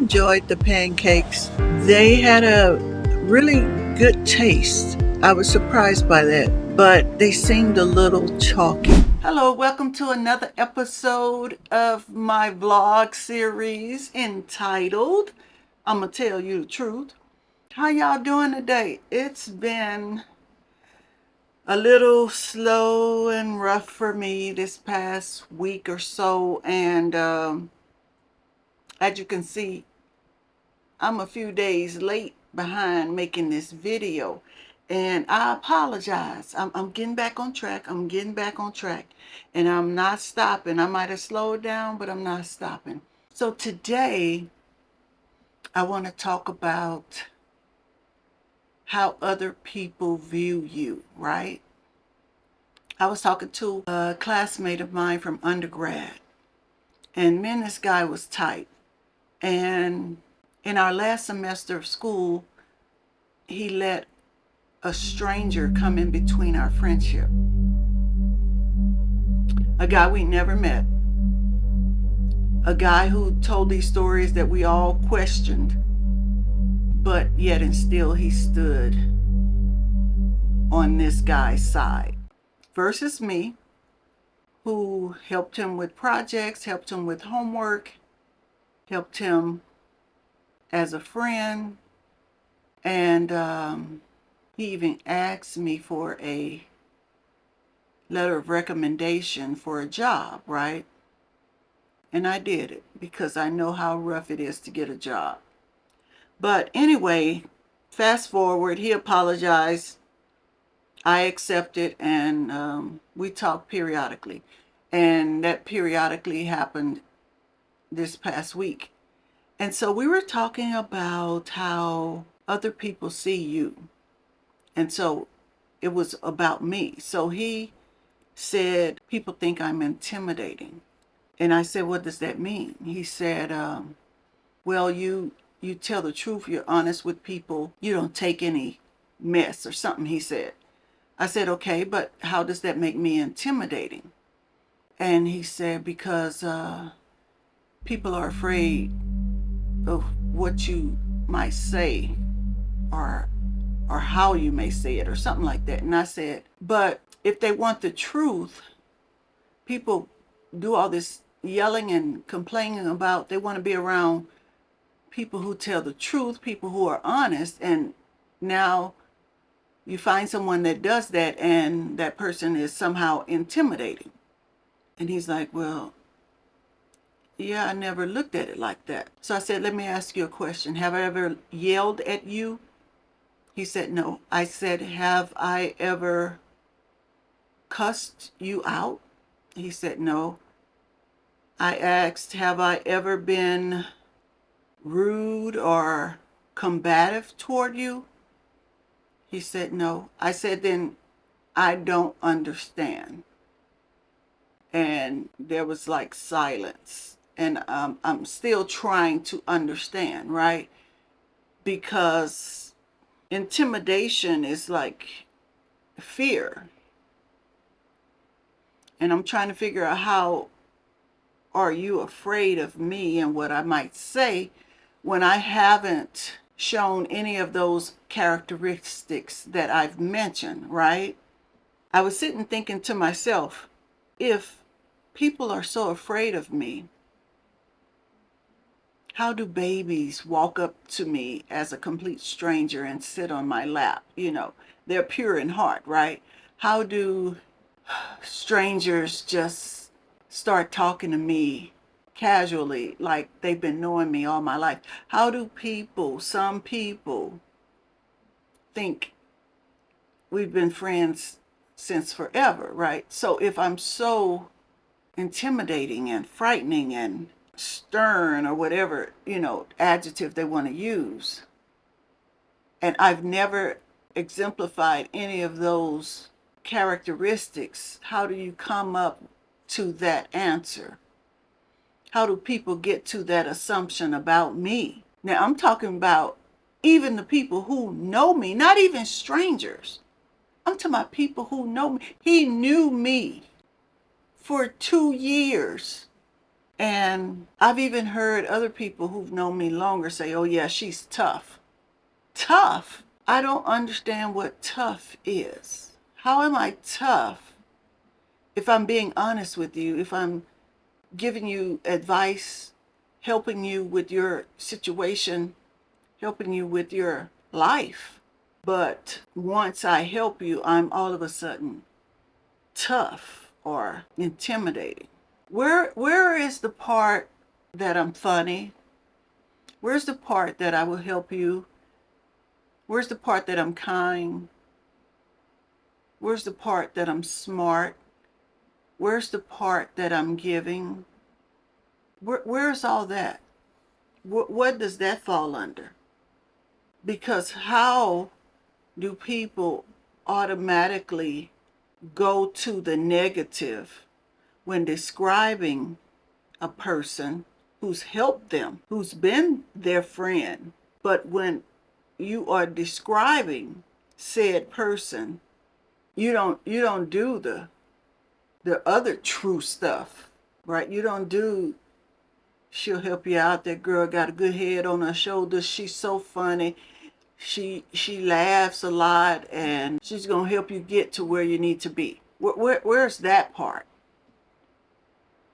enjoyed the pancakes. They had a really good taste. I was surprised by that, but they seemed a little chalky. Hello, welcome to another episode of my vlog series entitled I'm gonna tell you the truth. How y'all doing today? It's been a little slow and rough for me this past week or so, and as you can see, I'm a few days late behind making this video, and I apologize. I'm getting back on track. I'm getting back on track, and I'm not stopping. I might have slowed down, but I'm not stopping. So today I want to talk about how other people view you, right? I was talking to a classmate of mine from undergrad, and me and this guy was tight. And in our last semester of school, he let a stranger come in between our friendship. A guy we never met. A guy who told these stories that we all questioned, but yet and still he stood on this guy's side. Versus me, who helped him with projects, helped him with homework, helped him as a friend, and he even asked me for a letter of recommendation for a job, right? And I did it because I know how rough it is to get a job. But anyway, fast forward, he apologized. I accepted, and we talked periodically. And that periodically happened this past week. And so we were talking about how other people see you. And so it was about me. So he said, people think I'm intimidating. And I said, what does that mean? He said, well, you tell the truth. You're honest with people. You don't take any mess or something, he said. I said, okay, but how does that make me intimidating? And he said, because people are afraid of what you might say or how you may say it or something like that. And I said, but if they want the truth, people do all this yelling and complaining about, they want to be around people who tell the truth, people who are honest, and now you find someone that does that and that person is somehow intimidating. And he's like, well, yeah, I never looked at it like that. So I said, let me ask you a question. Have I ever yelled at you? He said, no. I said, have I ever cussed you out? He said, no. I asked, have I ever been rude or combative toward you? He said, no. I said, then I don't understand. And there was like silence. And I'm still trying to understand, right? Because intimidation is like fear. And I'm trying to figure out, how are you afraid of me and what I might say when I haven't shown any of those characteristics that I've mentioned, right? I was sitting thinking to myself, if people are so afraid of me, how do babies walk up to me as a complete stranger and sit on my lap? You know, they're pure in heart, right? How do strangers just start talking to me casually like they've been knowing me all my life? How do some people think we've been friends since forever, right? So if I'm so intimidating and frightening and stern or whatever, adjective they want to use, and I've never exemplified any of those characteristics, how do you come up to that answer? How do people get to that assumption about me? Now, I'm talking about even the people who know me, not even strangers. I'm talking about people who know me. He knew me for 2 years. And I've even heard other people who've known me longer say, oh yeah, she's tough. Tough? I don't understand what tough is. How am I tough if I'm being honest with you, if I'm giving you advice, helping you with your situation, helping you with your life? But once I help you, I'm all of a sudden tough or intimidating. Where is the part that I'm funny? Where's the part that I will help you? Where's the part that I'm kind? Where's the part that I'm smart? Where's the part that I'm giving? Where's all that? What does that fall under? Because how do people automatically go to the negative when describing a person who's helped them, who's been their friend? But when you are describing said person, you don't do the other true stuff, right? You don't do, she'll help you out, that girl got a good head on her shoulders, she's so funny, she laughs a lot, and she's gonna help you get to where you need to be. Where's that part?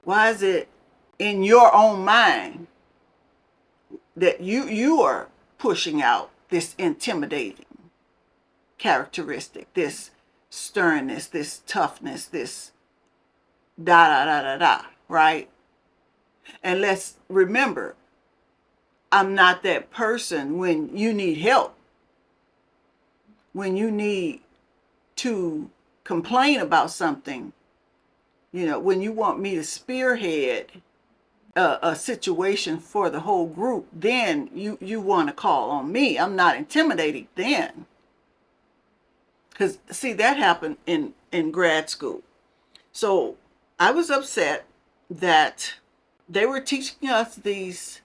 Why is it in your own mind that you are pushing out this intimidating characteristic, this sternness, this toughness, this da da da da da, right? And let's remember, I'm not that person when you need help, when you need to complain about something, when you want me to spearhead a situation for the whole group, then you want to call on me. I'm not intimidating then. Because, see, that happened in grad school. So I was upset that they were teaching us these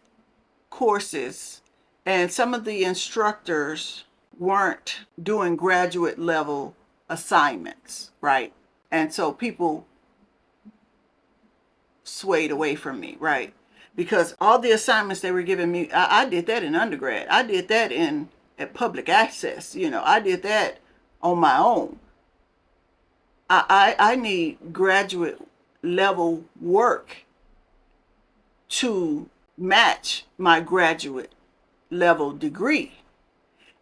courses and some of the instructors weren't doing graduate level assignments, right? And so people swayed away from me, right? Because all the assignments they were giving me, I did that in undergrad. I did that at public access. I did that on my own. I need graduate level work to match my graduate level degree.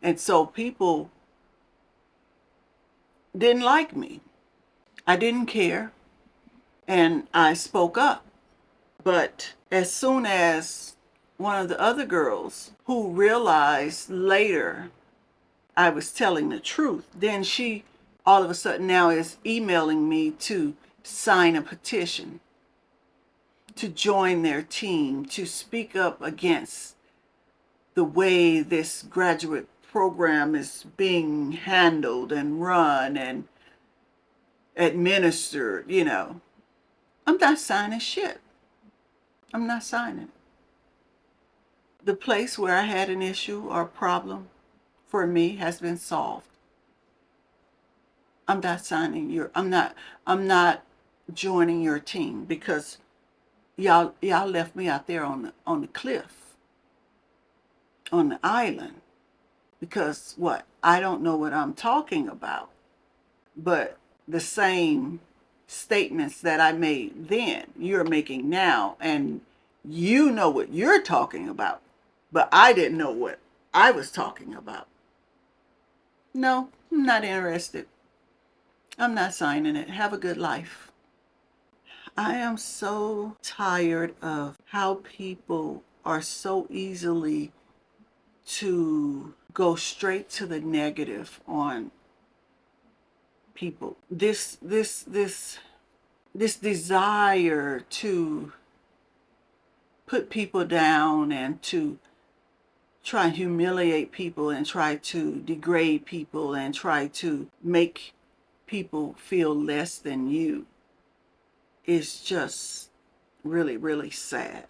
And so people didn't like me. I didn't care. And I spoke up. But as soon as one of the other girls, who realized later I was telling the truth, then she all of a sudden now is emailing me to sign a petition, to join their team, to speak up against the way this graduate program is being handled and run and administered. I'm not signing shit. I'm not signing it. The place where I had an issue or a problem for me has been solved. I'm not signing I'm not joining your team because y'all left me out there on the cliff, on the island, because what? I don't know what I'm talking about. But the same statements that I made then, you're making now, and you know what you're talking about, but I didn't know what I was talking about. No, I'm not interested. I'm not signing it. Have a good life. I am so tired of how people are so easily to go straight to the negative on people. This desire to put people down and to try and humiliate people and try to degrade people and try to make people feel less than you is just really, really sad.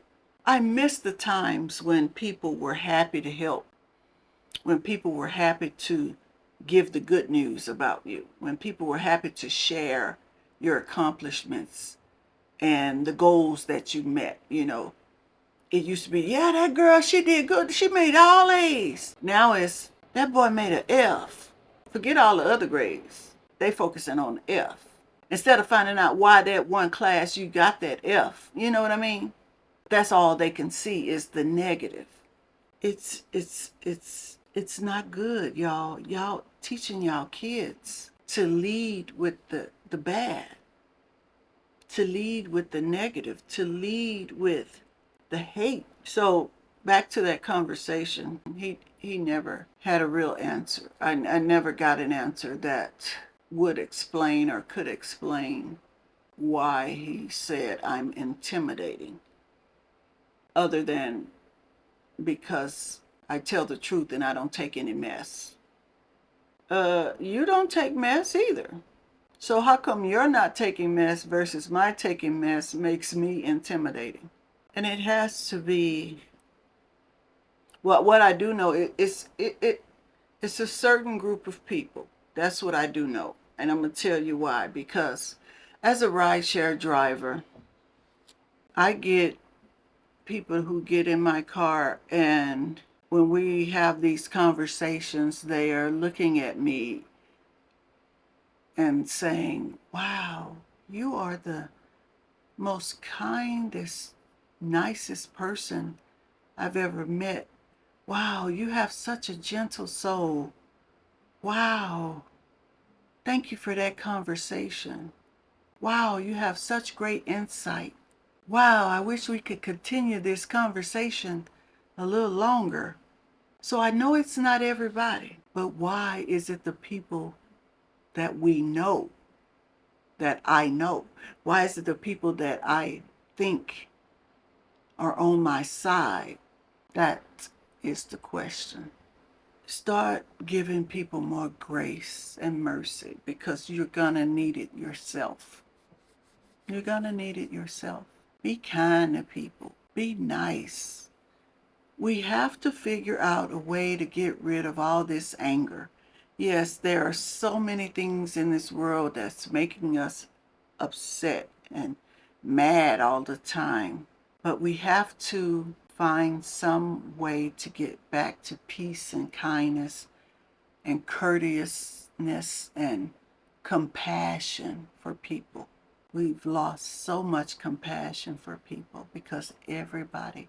I miss the times when people were happy to help, when people were happy to give the good news about you, when people were happy to share your accomplishments and the goals that you met. You know, it used to be, yeah, that girl, she did good. She made all A's. Now it's, that boy made an F. Forget all the other grades. They focusing on the F. Instead of finding out why that one class you got that F. You know what I mean? That's all they can see is the negative. It's not good, y'all. Y'all teaching y'all kids to lead with the bad, to lead with the negative, to lead with the hate. So back to that conversation, he never had a real answer. I never got an answer that would explain or could explain why he said I'm intimidating, other than because I tell the truth and I don't take any mess. You don't take mess either. So how come you're not taking mess versus my taking mess makes me intimidating? And it has to be, well, what I do know, it's a certain group of people. That's what I do know. And I'm going to tell you why. Because as a rideshare driver, I get people who get in my car, and when we have these conversations, they are looking at me and saying, wow, you are the most kindest, nicest person I've ever met. Wow, you have such a gentle soul. Wow, thank you for that conversation. Wow, you have such great insight. Wow, I wish we could continue this conversation a little longer. So I know it's not everybody, but why is it the people that we know, that I know? Why is it the people that I think are on my side? That is the question. Start giving people more grace and mercy, because you're gonna need it yourself. You're gonna need it yourself. Be kind to people. Be nice. We have to figure out a way to get rid of all this anger. Yes, there are so many things in this world that's making us upset and mad all the time. But we have to find some way to get back to peace and kindness and courteousness and compassion for people. We've lost so much compassion for people because everybody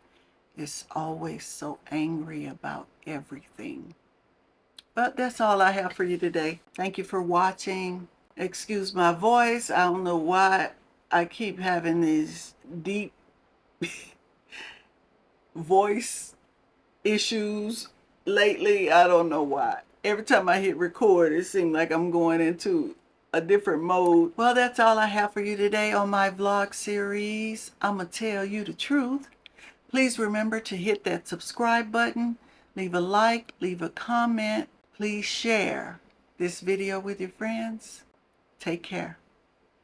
is always so angry about everything. But that's all I have for you today. Thank you for watching. Excuse my voice. I don't know why I keep having these deep voice issues lately. I don't know why. Every time I hit record, it seems like I'm going into a different mode. Well, that's all I have for you today on my vlog series. I'm going to tell you the truth. Please remember to hit that subscribe button, leave a like, leave a comment. Please share this video with your friends. Take care.